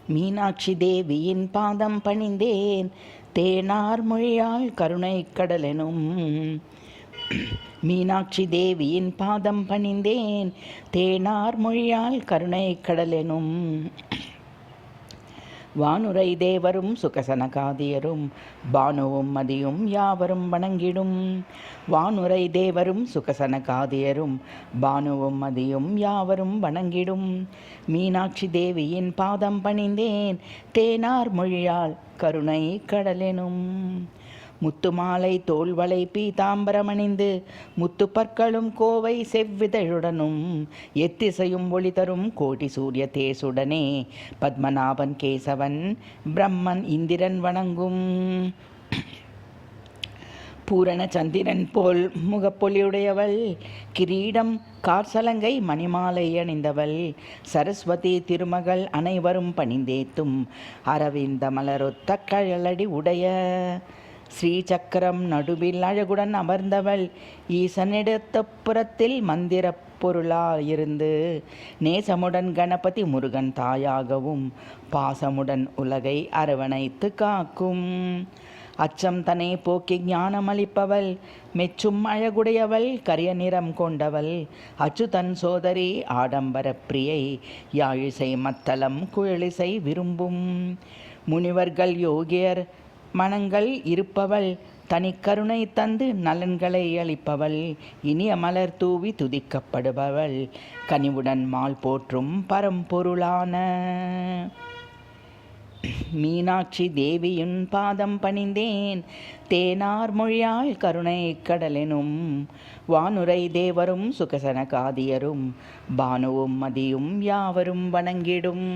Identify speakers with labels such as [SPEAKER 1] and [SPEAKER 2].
[SPEAKER 1] மீனாட்சி தேவியின் பாதம் பணிந்தேன் தேனார் மொழியால் கருணை கடலெனும். மீனாட்சி தேவியின் பாதம் பணிந்தேன் தேனார் மொழியால் கருணை கடலெனும். வானுரை தேவரும் சுகசனகாதியரும் பானுவும் மதியும் யாவரும் வணங்கிடும். வானுரை தேவரும் சுகசனகாதியரும் பானுவும் மதியும் யாவரும் வணங்கிடும். மீனாட்சி தேவியின் பாதம் பணிந்தேன் தேனார் மொழியால் கருணை கடலெனும். முத்துமாலை தோல்வளை பீதாம்பரமணிந்து முத்து பற்களும் கோவை செவ்விதழுடனும் எத்திசையும் ஒளி தரும் கோடி சூரிய தேசுடனே பத்மநாபன் கேசவன் பிரம்மன் இந்திரன் வணங்கும். பூரண சந்திரன் போல் முகப்பொலியுடையவள் கிரீடம் கார்சலங்கை மணிமாலை அணிந்தவள் சரஸ்வதி திருமகள் அனைவரும் பணிந்தேத்தும் அரவிந்த மலரொத்த கழலடி உடைய ஸ்ரீசக்கரம் நடுவில் அழகுடன் அமர்ந்தவள் ஈசனிடத்த புறத்தில் மந்திர பொருளாயிருந்து நேசமுடன் கணபதி முருகன் தாயாகவும் பாசமுடன் உலகை அரவணைத்து காக்கும். அச்சம் தன்னை போக்கி ஞானம் அளிப்பவள் மெச்சும் அழகுடையவள் கரிய நிறம் கொண்டவள் அச்சுதன் சோதரி ஆடம்பர பிரியை யாழிசை மத்தளம் குழலிசை விரும்பும். முனிவர்கள் யோகியர் மனங்கள் இருப்பவள் தனிக்கருணை தந்து நலன்களை அளிப்பவள் இனிய மலர் தூவி துதிக்கப்படுபவள் கனிவுடன் மால் போற்றும் பரம்பொருளான மீனாட்சி தேவியின் பாதம் பணிந்தேன் தேனார் மொழியால் கருணை கடலெனும். வானுரை தேவரும் சுகசனகாதியரும் பானுவும் மதியும் யாவரும் வணங்கிடும்.